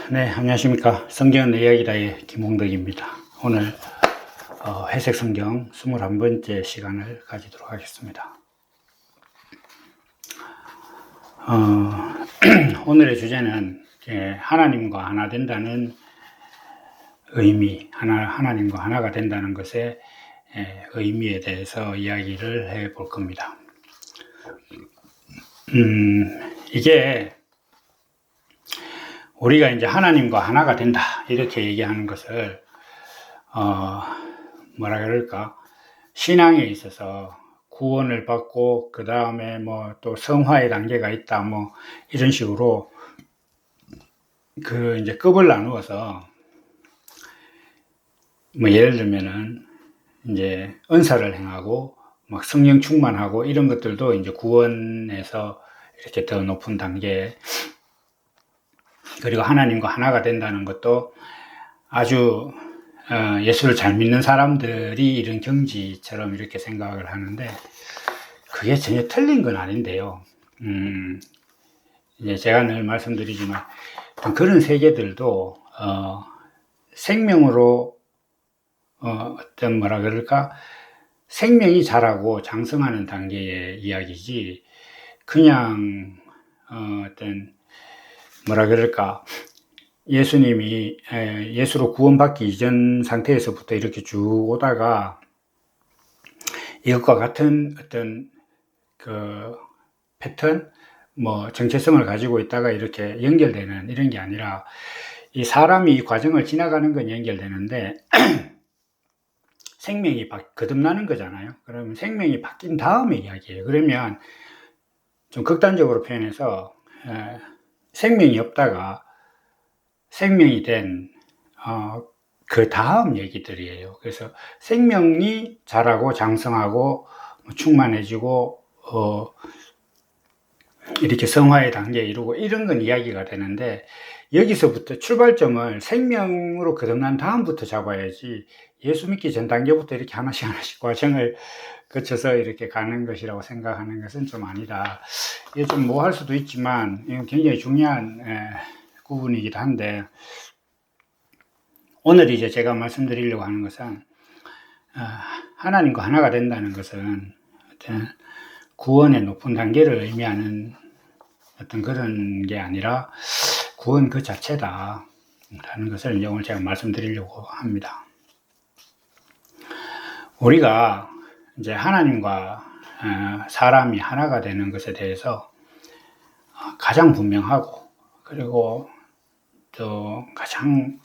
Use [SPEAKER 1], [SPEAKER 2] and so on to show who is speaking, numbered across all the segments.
[SPEAKER 1] 네, 안녕하십니까. 성경은 내 이야기다의 김홍덕입니다. 오늘 회색 성경 21번째 시간을 가지도록 하겠습니다. 오늘의 주제는 하나님과 하나 된다는 의미, 하나님과 하나가 된다는 것의 의미에 대해서 이야기를 해 볼 겁니다. 이게 우리가 이제 하나님과 하나가 된다 이렇게 얘기하는 것을 뭐라 그럴까, 신앙에 있어서 구원을 받고 그 다음에 뭐 또 성화의 단계가 있다 뭐 이런 식으로 그 이제 급을 나누어서 뭐 예를 들면은 이제 은사를 행하고 막 성령 충만하고 이런 것들도 이제 구원에서 이렇게 더 높은 단계, 그리고 하나님과 하나가 된다는 것도 아주 예수를 잘 믿는 사람들이 이런 경지처럼 이렇게 생각을 하는데 그게 전혀 틀린 건 아닌데요. 이제 제가 늘 말씀드리지만 그런 세계들도 생명으로 어떤 뭐라 그럴까, 생명이 자라고 장성하는 단계의 이야기지, 그냥 어떤 뭐라 그럴까, 예수님이 예수로 구원받기 이전 상태에서부터 이렇게 쭉 오다가 이것과 같은 어떤 그 패턴, 뭐 정체성을 가지고 있다가 이렇게 연결되는 이런 게 아니라, 이 사람이 이 과정을 지나가는 건 연결되는데 생명이 거듭나는 거잖아요. 그러면 생명이 바뀐 다음에 이야기예요. 그러면 좀 극단적으로 표현해서 생명이 없다가 생명이 된 그 다음 얘기들이에요. 그래서 생명이 자라고 장성하고 충만해지고 이렇게 성화의 단계에 이르고 이런 건 이야기가 되는데, 여기서부터 출발점을 생명으로 거듭난 다음부터 잡아야지 예수 믿기 전 단계부터 이렇게 하나씩 과정을 거쳐서 이렇게 가는 것이라고 생각하는 것은 좀 아니다. 이게 좀 뭐 할 수도 있지만 이건 굉장히 중요한 구분이기도 한데, 오늘 이제 제가 말씀드리려고 하는 것은 하나님과 하나가 된다는 것은 어떤 구원의 높은 단계를 의미하는 어떤 그런 게 아니라 구원 그 자체다 라는 것을 이제 오늘 제가 말씀드리려고 합니다. 우리가 이제 하나님과 사람이 하나가 되는 것에 대해서 가장 분명하고, 그리고 또 가장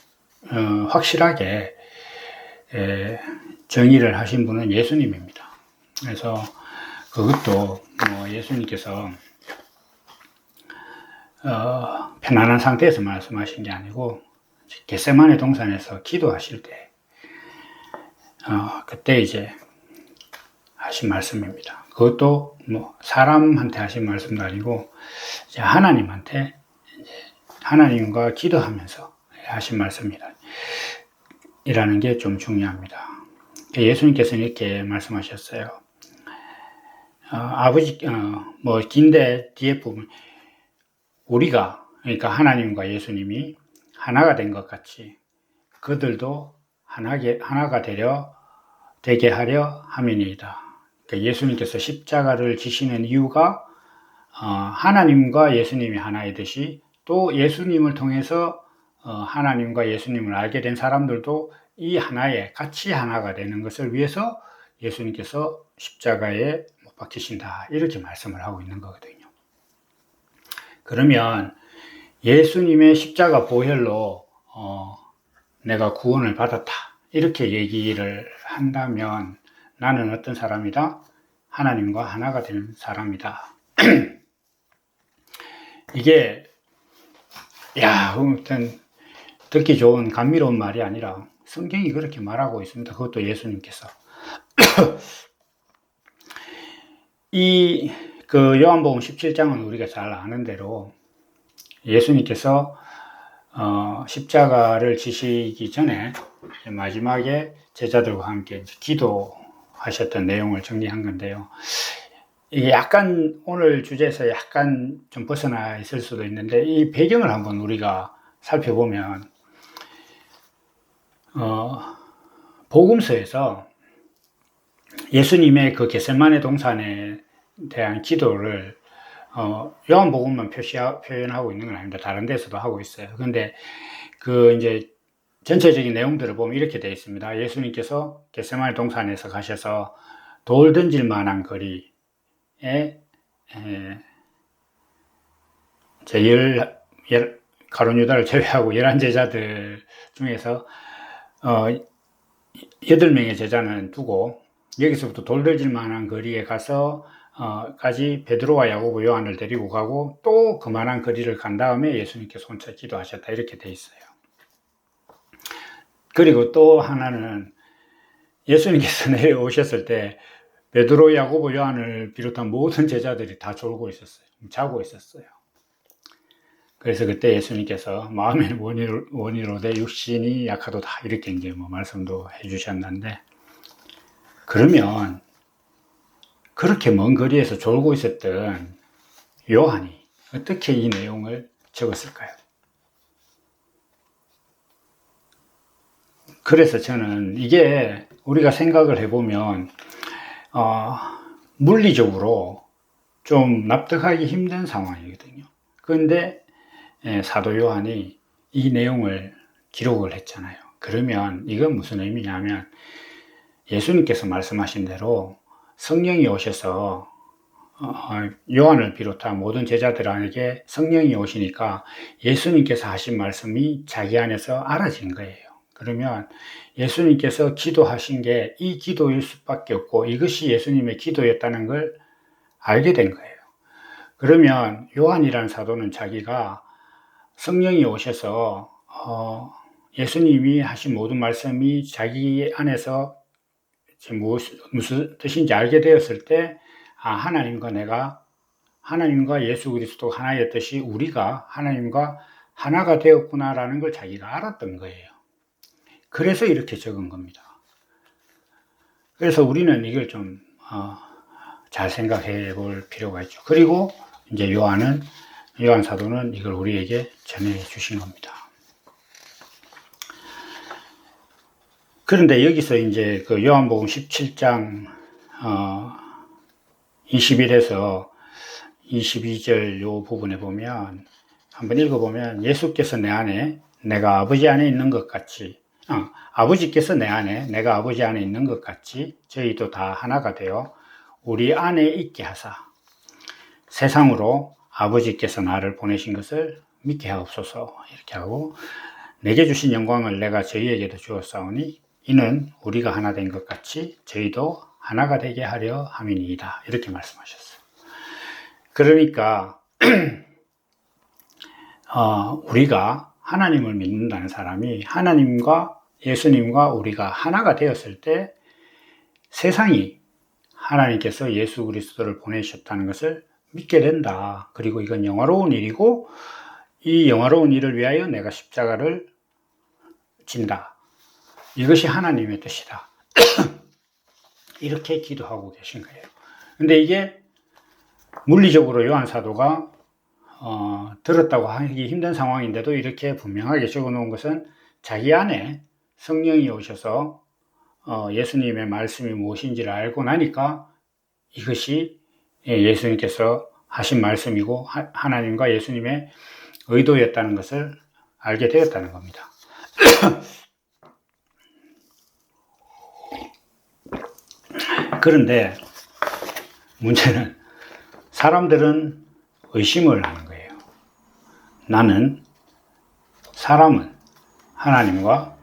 [SPEAKER 1] 확실하게 정의를 하신 분은 예수님입니다. 그래서 그것도 뭐 예수님께서 편안한 상태에서 말씀하신 게 아니고 겟세마네 동산에서 기도하실 때 그때 이제 하신 말씀입니다. 그것도 뭐 사람한테 하신 말씀도 아니고 이제 하나님한테, 이제 하나님과 기도하면서 하신 말씀이라 이라는 게 좀 중요합니다. 예수님께서는 이렇게 말씀하셨어요. 아버지, 뭐 긴데 뒤에 부분, 우리가, 그러니까 하나님과 예수님이 하나가 된 것 같이 그들도 하나가 되게 하려 함이니이다. 그러니까 예수님께서 십자가를 지시는 이유가 하나님과 예수님이 하나이듯이, 또 예수님을 통해서 하나님과 예수님을 알게 된 사람들도 이 하나에 같이 하나가 되는 것을 위해서 예수님께서 십자가에 못 박히신다 이렇게 말씀을 하고 있는 거거든요. 그러면 예수님의 십자가 보혈로 내가 구원을 받았다 이렇게 얘기를 한다면 나는 어떤 사람이다? 하나님과 하나가 된 사람이다. 이게 아무튼 듣기 좋은 감미로운 말이 아니라 성경이 그렇게 말하고 있습니다. 그것도 예수님께서. 그 요한복음 17장은 우리가 잘 아는 대로 예수님께서 십자가를 지시기 전에 마지막에 제자들과 함께 기도하셨던 내용을 정리한 건데요. 이게 약간 오늘 주제에서 약간 좀 벗어나 있을 수도 있는데 이 배경을 한번 우리가 살펴보면 복음서에서 예수님의 그 겟세마네 동산에 대한 기도를 요한복음만 표현하고 있는 건 아닙니다. 다른 데서도 하고 있어요. 근데 그 이제 전체적인 내용들을 보면 이렇게 되어 있습니다. 예수님께서 겟세마네 동산에서 가셔서 돌 던질 만한 거리에 가룟 유다를 제외하고 11제자들 중에서 8명의 제자는 두고 여기서부터 돌 던질 만한 거리에 가서 까지 베드로와 야고보 요한을 데리고 가고 또 그만한 거리를 간 다음에 예수님께서 혼자 기도하셨다 이렇게 돼 있어요. 그리고 또 하나는 예수님께서 내려오셨을 때 베드로, 야고보, 요한을 비롯한 모든 제자들이 다 졸고 있었어요. 자고 있었어요. 그래서 그때 예수님께서 마음의 원이로 내 육신이 약하도다 이렇게 이제 말씀도 해주셨는데, 그러면 그렇게 먼 거리에서 졸고 있었던 요한이 어떻게 이 내용을 적었을까요? 그래서 저는 이게 우리가 생각을 해보면 물리적으로 좀 납득하기 힘든 상황이거든요. 그런데 사도 요한이 이 내용을 기록을 했잖아요. 그러면 이건 무슨 의미냐면 예수님께서 말씀하신 대로 성령이 오셔서 요한을 비롯한 모든 제자들에게 성령이 오시니까 예수님께서 하신 말씀이 자기 안에서 알아진 거예요. 그러면 예수님께서 기도하신 게 이 기도일 수밖에 없고 이것이 예수님의 기도였다는 걸 알게 된 거예요. 그러면 요한이라는 사도는 자기가 성령이 오셔서 예수님이 하신 모든 말씀이 자기 안에서 무슨 뜻인지 알게 되었을 때 하나님과 예수 그리스도 하나였듯이 우리가 하나님과 하나가 되었구나라는 걸 자기가 알았던 거예요. 그래서 이렇게 적은 겁니다. 그래서 우리는 이걸 좀 잘 생각해 볼 필요가 있죠. 그리고 이제 요한 사도는 이걸 우리에게 전해 주신 겁니다. 그런데 여기서 이제 그 요한복음 17장 21에서 22절 요 부분에 보면 한번 읽어보면 예수께서 내 안에 내가 아버지 안에 있는 것 같이 아버지께서 내 안에 내가 아버지 안에 있는 것 같이 저희도 다 하나가 되어 우리 안에 있게 하사 세상으로 아버지께서 나를 보내신 것을 믿게 하옵소서 이렇게 하고 내게 주신 영광을 내가 저희에게도 주었사오니 이는 우리가 하나 된 것 같이 저희도 하나가 되게 하려 함이니이다 이렇게 말씀하셨어요. 그러니까 우리가 하나님을 믿는다는 사람이 하나님과 예수님과 우리가 하나가 되었을 때 세상이 하나님께서 예수 그리스도를 보내셨다는 것을 믿게 된다. 그리고 이건 영화로운 일이고 이 영화로운 일을 위하여 내가 십자가를 진다. 이것이 하나님의 뜻이다. 이렇게 기도하고 계신 거예요. 근데 이게 물리적으로 요한 사도가 들었다고 하기 힘든 상황인데도 이렇게 분명하게 적어 놓은 것은 자기 안에 성령이 오셔서 예수님의 말씀이 무엇인지를 알고 나니까 이것이 예수님께서 하신 말씀이고 하나님과 예수님의 의도였다는 것을 알게 되었다는 겁니다. 그런데 문제는 사람들은 의심을 하는 거예요. 사람은 하나님과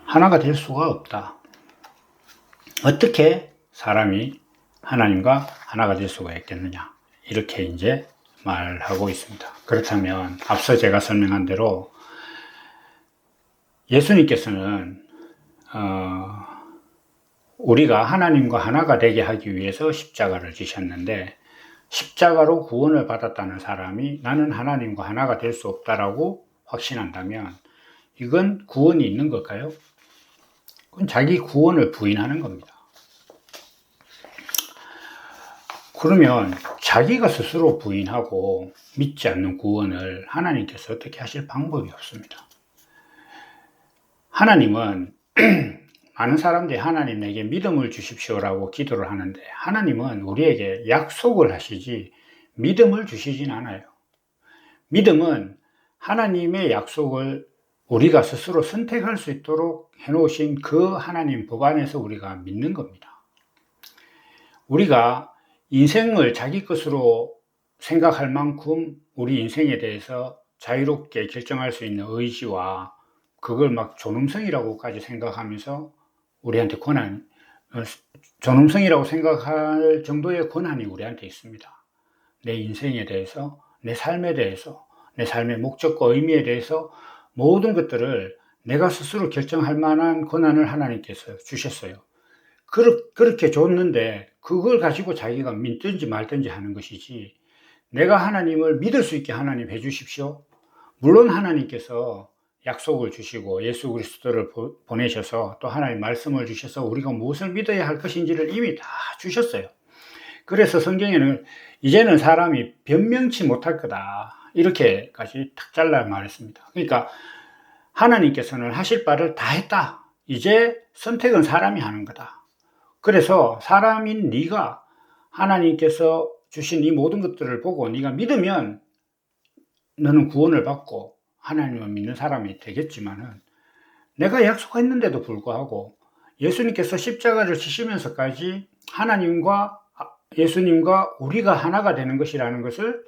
[SPEAKER 1] 하나가 될 수가 없다. 어떻게 사람이 하나님과 하나가 될 수가 있겠느냐. 이렇게 이제 말하고 있습니다. 그렇다면 앞서 제가 설명한 대로 예수님께서는 우리가 하나님과 하나가 되게 하기 위해서 십자가를 지셨는데 십자가로 구원을 받았다는 사람이 나는 하나님과 하나가 될 수 없다라고 확신한다면 이건 구원이 있는 걸까요? 그건 자기 구원을 부인하는 겁니다. 그러면 자기가 스스로 부인하고 믿지 않는 구원을 하나님께서 어떻게 하실 방법이 없습니다. 하나님은 많은 사람들이 하나님 내게 믿음을 주십시오라고 기도를 하는데, 하나님은 우리에게 약속을 하시지 믿음을 주시진 않아요. 믿음은 하나님의 약속을 우리가 스스로 선택할 수 있도록 해놓으신 그 하나님 법 안에서 우리가 믿는 겁니다. 우리가 인생을 자기 것으로 생각할 만큼 우리 인생에 대해서 자유롭게 결정할 수 있는 의지와 그걸 막 존엄성이라고까지 생각하면서 우리한테 존엄성이라고 생각할 정도의 권한이 우리한테 있습니다. 내 인생에 대해서, 내 삶에 대해서, 내 삶의 목적과 의미에 대해서 모든 것들을 내가 스스로 결정할 만한 권한을 하나님께서 주셨어요. 그렇게 줬는데 그걸 가지고 자기가 믿든지 말든지 하는 것이지, 내가 하나님을 믿을 수 있게 하나님 해주십시오. 물론 하나님께서 약속을 주시고 예수 그리스도를 보내셔서 또 하나님 말씀을 주셔서 우리가 무엇을 믿어야 할 것인지를 이미 다 주셨어요. 그래서 성경에는 이제는 사람이 변명치 못할 거다, 이렇게까지 탁 잘라 말했습니다. 그러니까 하나님께서는 하실 바를 다 했다. 이제 선택은 사람이 하는 거다. 그래서 사람인 네가 하나님께서 주신 이 모든 것들을 보고 네가 믿으면 너는 구원을 받고 하나님을 믿는 사람이 되겠지만은, 내가 약속했는데도 불구하고 예수님께서 십자가를 지시면서까지 하나님과 예수님과 우리가 하나가 되는 것이라는 것을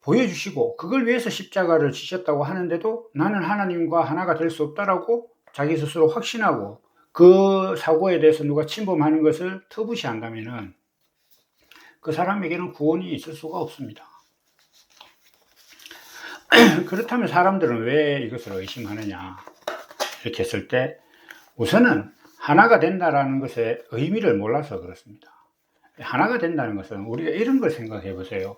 [SPEAKER 1] 보여주시고 그걸 위해서 십자가를 지셨다고 하는데도 나는 하나님과 하나가 될 수 없다라고 자기 스스로 확신하고 그 사고에 대해서 누가 침범하는 것을 터부시한다면은 그 사람에게는 구원이 있을 수가 없습니다. 그렇다면 사람들은 왜 이것을 의심하느냐, 이렇게 했을 때 우선은 하나가 된다라는 것의 의미를 몰라서 그렇습니다. 하나가 된다는 것은 우리가 이런 걸 생각해 보세요.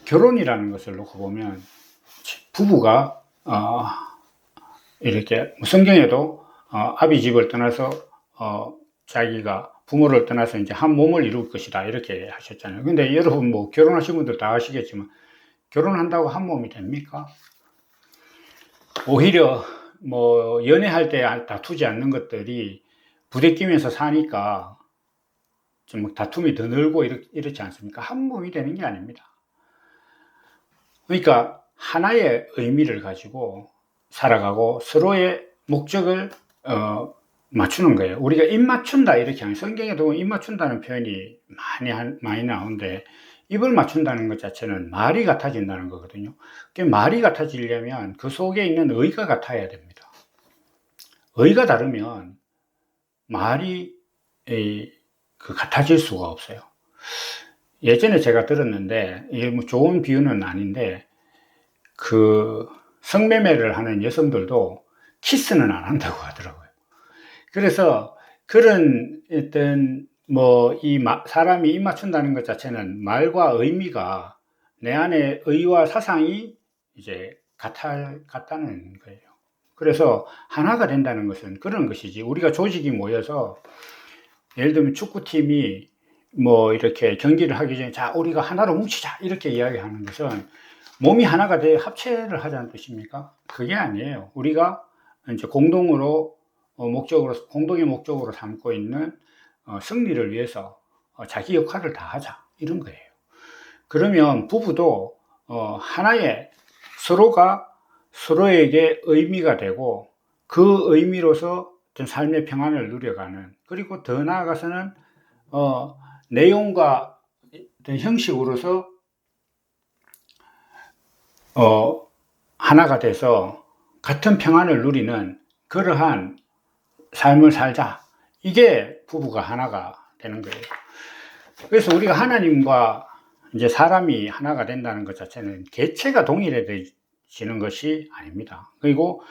[SPEAKER 1] 결혼이라는 것을 놓고 보면 부부가 이렇게 성경에도 아비 집을 떠나서 자기가 부모를 떠나서 이제 한 몸을 이룰 것이다, 이렇게 하셨잖아요. 근데 여러분 뭐 결혼하신 분들 다 아시겠지만 결혼한다고 한 몸이 됩니까? 오히려 뭐 연애할 때 다투지 않는 것들이 부대끼면서 사니까 좀 다툼이 더 늘고 이렇지 않습니까? 한 몸이 되는 게 아닙니다. 그러니까 하나의 의미를 가지고 살아가고 서로의 목적을 맞추는 거예요. 우리가 입 맞춘다 이렇게 하면, 성경에도 입 맞춘다는 표현이 많이 나오는데, 입을 맞춘다는 것 자체는 말이 같아진다는 거거든요. 말이 같아지려면 그 속에 있는 의가 같아야 됩니다. 의가 다르면 말이 같아질 수가 없어요. 예전에 제가 들었는데, 이게 뭐 좋은 비유는 아닌데, 그 성매매를 하는 여성들도 키스는 안 한다고 하더라고요. 그래서 그런 어떤 사람이 입 맞춘다는 것 자체는 말과 의미가, 내 안에 의와 사상이 이제 같다는 거예요. 그래서 하나가 된다는 것은 그런 것이지, 우리가 조직이 모여서 예를 들면 축구팀이 뭐 이렇게 경기를 하기 전에 자 우리가 하나로 뭉치자 이렇게 이야기하는 것은 몸이 하나가 돼 합체를 하자는 뜻입니까? 그게 아니에요. 우리가 이제 공동의 목적으로 삼고 있는 승리를 위해서 자기 역할을 다 하자, 이런 거예요. 그러면 부부도 하나의, 서로가 서로에게 의미가 되고 그 의미로서 어떤 삶의 평안을 누려가는, 그리고 더 나아가서는 내용과 어떤 형식으로서 하나가 돼서 같은 평안을 누리는 그러한 삶을 살자. 이게 부부가 하나가 되는 거예요. 그래서 우리가 하나님과 이제 사람이 하나가 된다는 것 자체는 개체가 동일해지는 것이 아닙니다. 그리고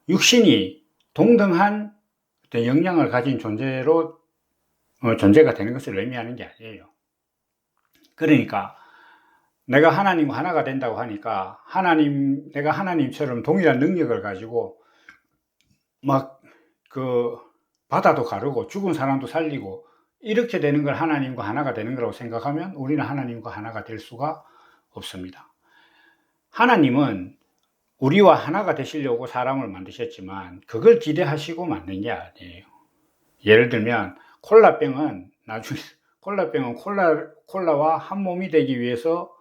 [SPEAKER 1] 육신이 동등한 어떤 영향을 가진 존재로 존재가 되는 것을 의미하는 게 아니에요. 그러니까 내가 하나님과 하나가 된다고 하니까 내가 하나님처럼 동일한 능력을 가지고 막 바다도 가르고 죽은 사람도 살리고 이렇게 되는 걸 하나님과 하나가 되는 거라고 생각하면 우리는 하나님과 하나가 될 수가 없습니다. 하나님은 우리와 하나가 되시려고 사람을 만드셨지만 그걸 기대하시고 만든 게 아니에요. 예를 들면 콜라병은 나중에 콜라와 한 몸이 되기 위해서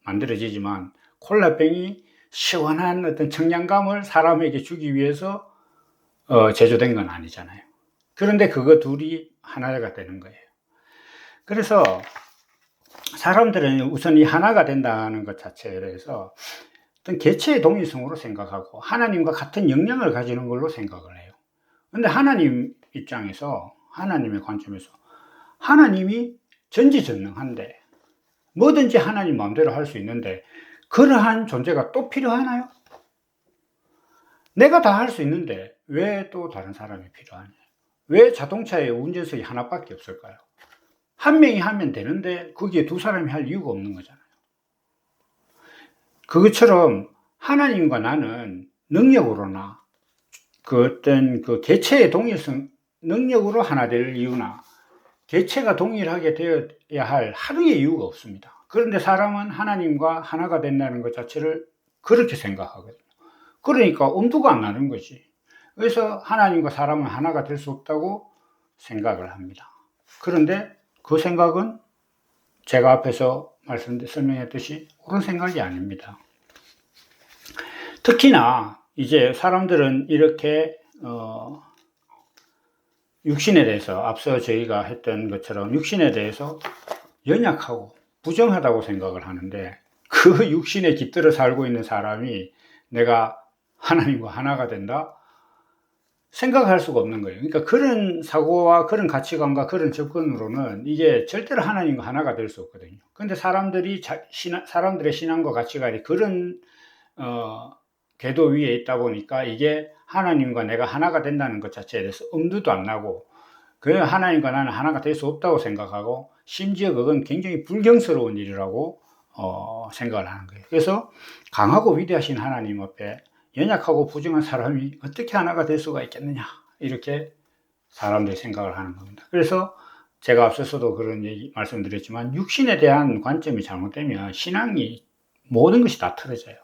[SPEAKER 1] 만들어지지만 콜라병이 시원한 어떤 청량감을 사람에게 주기 위해서 제조된 건 아니잖아요. 그런데 그거 둘이 하나가 되는 거예요. 그래서 사람들은 우선 이 하나가 된다는 것 자체에 대해서 어떤 개체의 동일성으로 생각하고 하나님과 같은 역량을 가지는 걸로 생각을 해요. 근데 하나님 입장에서, 하나님의 관점에서 하나님이 전지전능한데 뭐든지 하나님 마음대로 할 수 있는데 그러한 존재가 또 필요하나요? 내가 다 할 수 있는데 왜 또 다른 사람이 필요하냐? 왜 자동차에 운전석이 하나밖에 없을까요? 한 명이 하면 되는데 거기에 두 사람이 할 이유가 없는 거잖아요. 그것처럼 하나님과 나는 능력으로나 그 어떤 그 개체의 동일성, 능력으로 하나 될 이유나 개체가 동일하게 되어야 할 하루의 이유가 없습니다. 그런데 사람은 하나님과 하나가 된다는 것 자체를 그렇게 생각하거든요. 그러니까 엄두가 안 나는 거지. 그래서 하나님과 사람은 하나가 될 수 없다고 생각을 합니다. 그런데 그 생각은 제가 앞에서 설명했듯이 옳은 생각이 아닙니다. 특히나 이제 사람들은 이렇게 육신에 대해서 앞서 저희가 했던 것처럼 육신에 대해서 연약하고 부정하다고 생각을 하는데 그 육신에 깃들어 살고 있는 사람이 내가 하나님과 하나가 된다? 생각할 수가 없는 거예요. 그러니까 그런 사고와 그런 가치관과 그런 접근으로는 이게 절대로 하나님과 하나가 될 수 없거든요. 그런데 사람들의 신앙과 가치관이 그런 궤도 위에 있다 보니까 이게 하나님과 내가 하나가 된다는 것 자체에 대해서 엄두도 안 나고 그냥 하나님과 나는 하나가 될 수 없다고 생각하고 심지어 그건 굉장히 불경스러운 일이라고 생각을 하는 거예요. 그래서 강하고 위대하신 하나님 앞에 연약하고 부정한 사람이 어떻게 하나가 될 수가 있겠느냐 이렇게 사람들이 생각을 하는 겁니다. 그래서 제가 앞서서도 그런 말씀드렸지만 육신에 대한 관점이 잘못되면 신앙이 모든 것이 다 틀어져요.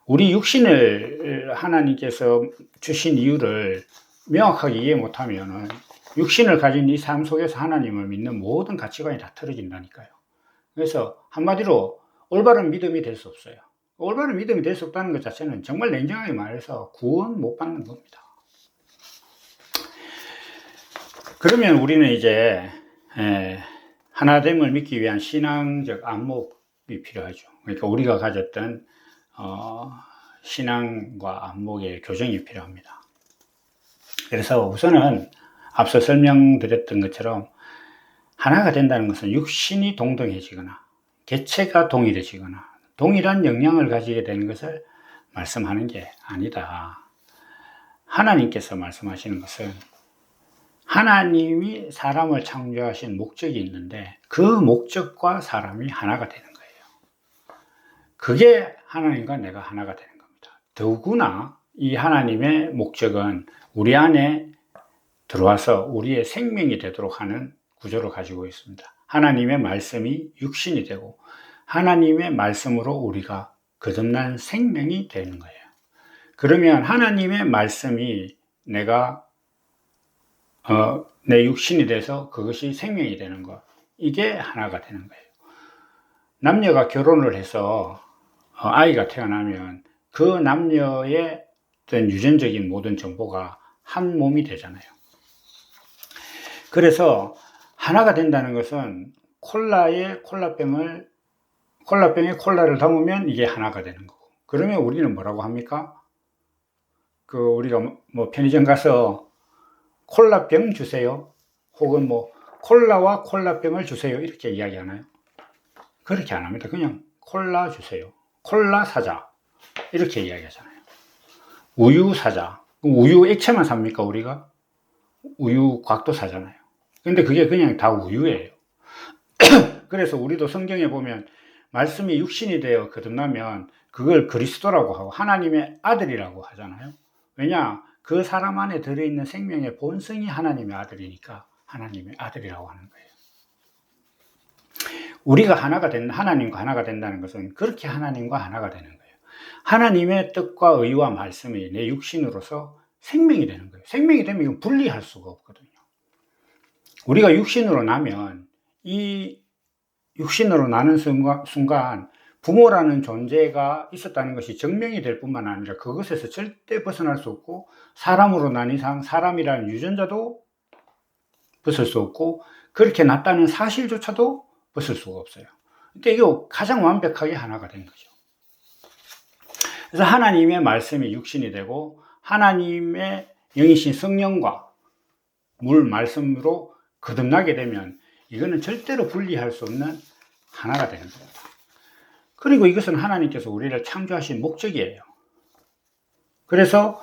[SPEAKER 1] 우리 육신을 하나님께서 주신 이유를 명확하게 이해 못하면 육신을 가진 이 삶 속에서 하나님을 믿는 모든 가치관이 다 틀어진다니까요. 그래서 한마디로 올바른 믿음이 될 수 없어요. 올바른 믿음이 될 수 없다는 것 자체는 정말 냉정하게 말해서 구원 못 받는 겁니다. 그러면 우리는 이제 하나됨을 믿기 위한 신앙적 안목이 필요하죠. 그러니까 우리가 가졌던 신앙과 안목의 교정이 필요합니다. 그래서 우선은 앞서 설명드렸던 것처럼 하나가 된다는 것은 육신이 동등해지거나 개체가 동일해지거나 동일한 역량을 가지게 되는 것을 말씀하는 게 아니다. 하나님께서 말씀하시는 것은 하나님이 사람을 창조하신 목적이 있는데 그 목적과 사람이 하나가 되는 거예요. 그게 하나님과 내가 하나가 되는 겁니다. 더구나 이 하나님의 목적은 우리 안에 들어와서 우리의 생명이 되도록 하는 구조를 가지고 있습니다. 하나님의 말씀이 육신이 되고 하나님의 말씀으로 우리가 거듭난 생명이 되는 거예요. 그러면 하나님의 말씀이 내가 내 육신이 돼서 그것이 생명이 되는 것, 이게 하나가 되는 거예요. 남녀가 결혼을 해서 아이가 태어나면 그 남녀의 어떤 유전적인 모든 정보가 한 몸이 되잖아요. 그래서 하나가 된다는 것은 콜라병에 콜라를 담으면 이게 하나가 되는 거고. 그러면 우리는 뭐라고 합니까? 우리가 편의점 가서 콜라병 주세요. 혹은 콜라와 콜라병을 주세요. 이렇게 이야기하나요? 그렇게 안 합니다. 그냥 콜라 주세요. 콜라 사자. 이렇게 이야기하잖아요. 우유 사자. 우유 액체만 삽니까, 우리가? 우유 곽도 사잖아요. 근데 그게 그냥 다 우유예요. 그래서 우리도 성경에 보면 말씀이 육신이 되어 거듭나면 그걸 그리스도라고 하고 하나님의 아들이라고 하잖아요. 왜냐? 그 사람 안에 들어있는 생명의 본성이 하나님의 아들이니까 하나님의 아들이라고 하는 거예요. 우리가 하나님과 하나가 된다는 것은 그렇게 하나님과 하나가 되는 거예요. 하나님의 뜻과 의와 말씀이 내 육신으로서 생명이 되는 거예요. 생명이 되면 이건 분리할 수가 없거든요. 우리가 육신으로 나면 이 육신으로 나는 순간 부모라는 존재가 있었다는 것이 증명이 될 뿐만 아니라 그것에서 절대 벗어날 수 없고, 사람으로 난 이상 사람이라는 유전자도 벗을 수 없고, 그렇게 났다는 사실조차도 벗을 수가 없어요. 근데 이게 가장 완벽하게 하나가 된 거죠. 그래서 하나님의 말씀이 육신이 되고 하나님의 영이신 성령과 물 말씀으로 거듭나게 되면 이거는 절대로 분리할 수 없는 하나가 되는 겁니다. 그리고 이것은 하나님께서 우리를 창조하신 목적이에요. 그래서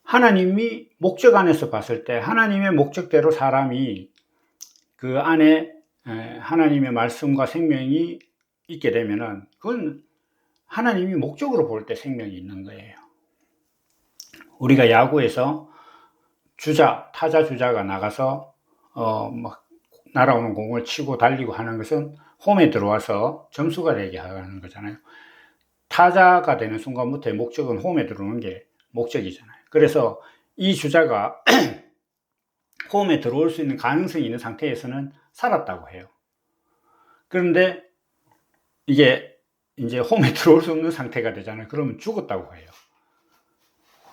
[SPEAKER 1] 하나님이 목적 안에서 봤을 때 하나님의 목적대로 사람이 그 안에 하나님의 말씀과 생명이 있게 되면은 그건 하나님이 목적으로 볼 때 생명이 있는 거예요. 우리가 야구에서 타자 주자가 나가서 날아오는 공을 치고 달리고 하는 것은 홈에 들어와서 점수가 되게 하는 거잖아요. 타자가 되는 순간부터의 목적은 홈에 들어오는 게 목적이잖아요. 그래서 이 주자가 홈에 들어올 수 있는 가능성이 있는 상태에서는 살았다고 해요. 그런데 이게 이제 홈에 들어올 수 없는 상태가 되잖아요. 그러면 죽었다고 해요.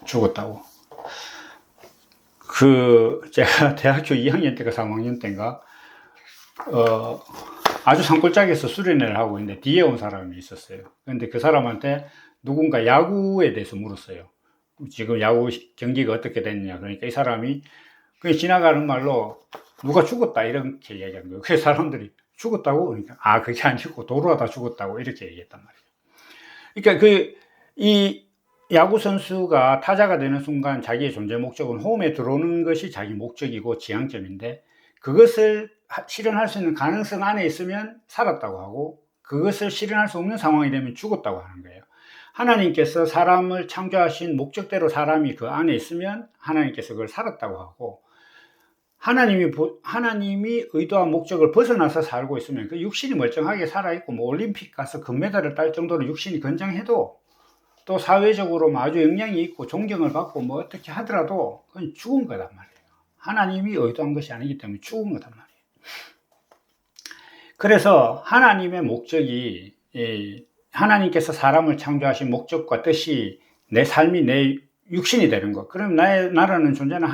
[SPEAKER 1] 죽었다고. 제가 대학교 2학년 때가 3학년 때인가, 아주 산골짜기에서 수련회를 하고 있는데 뒤에 온 사람이 있었어요. 근데 그 사람한테 누군가 야구에 대해서 물었어요. 지금 야구 경기가 어떻게 됐냐. 그러니까 이 사람이 그냥 지나가는 말로 누가 죽었다 이렇게 얘기한 거예요. 그래서 사람들이 죽었다고? 그러니까 그게 아니고 도로하다 죽었다고 이렇게 얘기했단 말이에요. 그러니까 이 야구 선수가 타자가 되는 순간 자기의 존재 목적은 홈에 들어오는 것이 자기 목적이고 지향점인데, 그것을 실현할 수 있는 가능성 안에 있으면 살았다고 하고, 그것을 실현할 수 없는 상황이 되면 죽었다고 하는 거예요. 하나님께서 사람을 창조하신 목적대로 사람이 그 안에 있으면 하나님께서 그걸 살았다고 하고, 하나님이 의도한 목적을 벗어나서 살고 있으면 그 육신이 멀쩡하게 살아있고, 올림픽 가서 금메달을 딸 정도로 육신이 건장해도, 또 사회적으로 아주 영향이 있고 존경을 받고 어떻게 하더라도 그건 죽은 거단 말이에요. 하나님이 의도한 것이 아니기 때문에 죽은 거단 말이에요. 그래서 하나님의 목적이, 하나님께서 사람을 창조하신 목적과 뜻이 내 삶이 내 육신이 되는 것. 그럼 나라는 존재는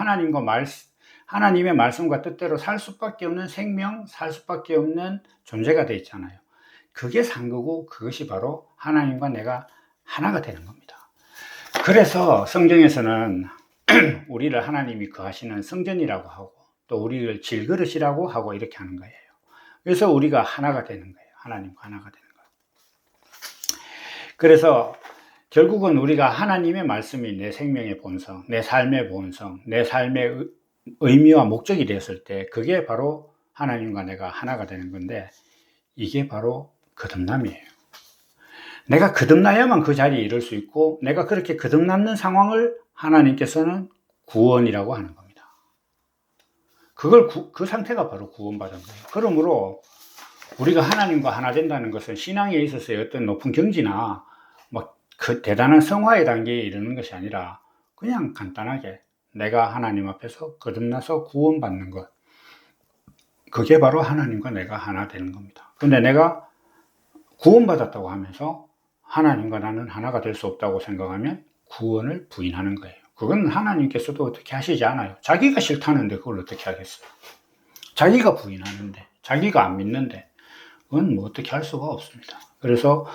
[SPEAKER 1] 하나님의 말씀과 뜻대로 살 수밖에 없는 생명, 살 수밖에 없는 존재가 되어 있잖아요. 그게 산 거고, 그것이 바로 하나님과 내가 하나가 되는 겁니다. 그래서 성경에서는 우리를 하나님이 거하시는 성전이라고 하고, 또 우리를 질그릇이라고 하고 이렇게 하는 거예요. 그래서 우리가 하나가 되는 거예요. 하나님과 하나가 되는 거예요. 그래서 결국은 우리가 하나님의 말씀이 내 생명의 본성, 내 삶의 본성, 내 삶의 의미와 목적이 되었을 때 그게 바로 하나님과 내가 하나가 되는 건데, 이게 바로 거듭남이에요. 내가 거듭나야만 그 자리에 이를 수 있고, 내가 그렇게 거듭남는 상황을 하나님께서는 구원이라고 하는 겁니다. 그 상태가 바로 구원받은 거예요. 그러므로 우리가 하나님과 하나 된다는 것은 신앙에 있어서의 어떤 높은 경지나 그 대단한 성화의 단계에 이르는 것이 아니라 그냥 간단하게 내가 하나님 앞에서 거듭나서 구원받는 것, 그게 바로 하나님과 내가 하나 되는 겁니다. 근데 내가 구원받았다고 하면서 하나님과 나는 하나가 될 수 없다고 생각하면 구원을 부인하는 거예요. 그건 하나님께서도 어떻게 하시지 않아요. 자기가 싫다는데 그걸 어떻게 하겠어요. 자기가 부인하는데, 자기가 안 믿는데 그건 어떻게 할 수가 없습니다. 그래서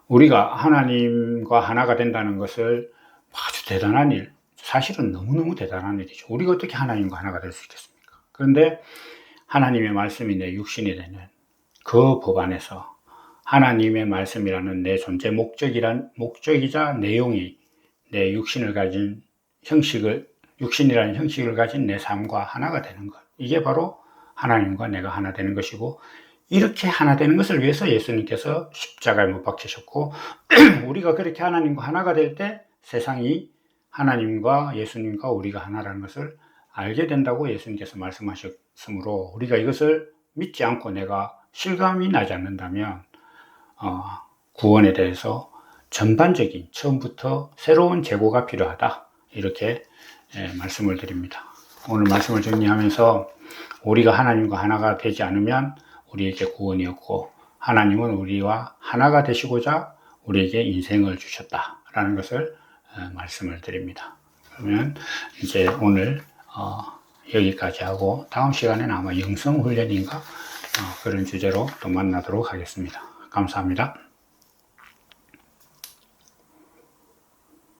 [SPEAKER 1] 우리가 하나님과 하나가 된다는 것을 아주 대단한 일, 사실은 너무너무 대단한 일이죠. 우리가 어떻게 하나님과 하나가 될 수 있겠습니까? 그런데 하나님의 말씀이 내 육신이 되는 그 법 안에서 하나님의 말씀이라는 내 존재 목적이자 내용이 내 육신이라는 형식을 가진 내 삶과 하나가 되는 것. 이게 바로 하나님과 내가 하나 되는 것이고, 이렇게 하나 되는 것을 위해서 예수님께서 십자가에 못 박히셨고, 우리가 그렇게 하나님과 하나가 될 때 세상이 하나님과 예수님과 우리가 하나라는 것을 알게 된다고 예수님께서 말씀하셨으므로 우리가 이것을 믿지 않고 내가 실감이 나지 않는다면 구원에 대해서 전반적인 처음부터 새로운 재고가 필요하다, 이렇게 말씀을 드립니다. 오늘 말씀을 정리하면서 우리가 하나님과 하나가 되지 않으면 우리에게 구원이 없고 하나님은 우리와 하나가 되시고자 우리에게 인생을 주셨다라는 것을 말씀을 드립니다. 그러면 이제 오늘 여기까지 하고 다음 시간에는 아마 영성훈련인가 그런 주제로 또 만나도록 하겠습니다. 감사합니다.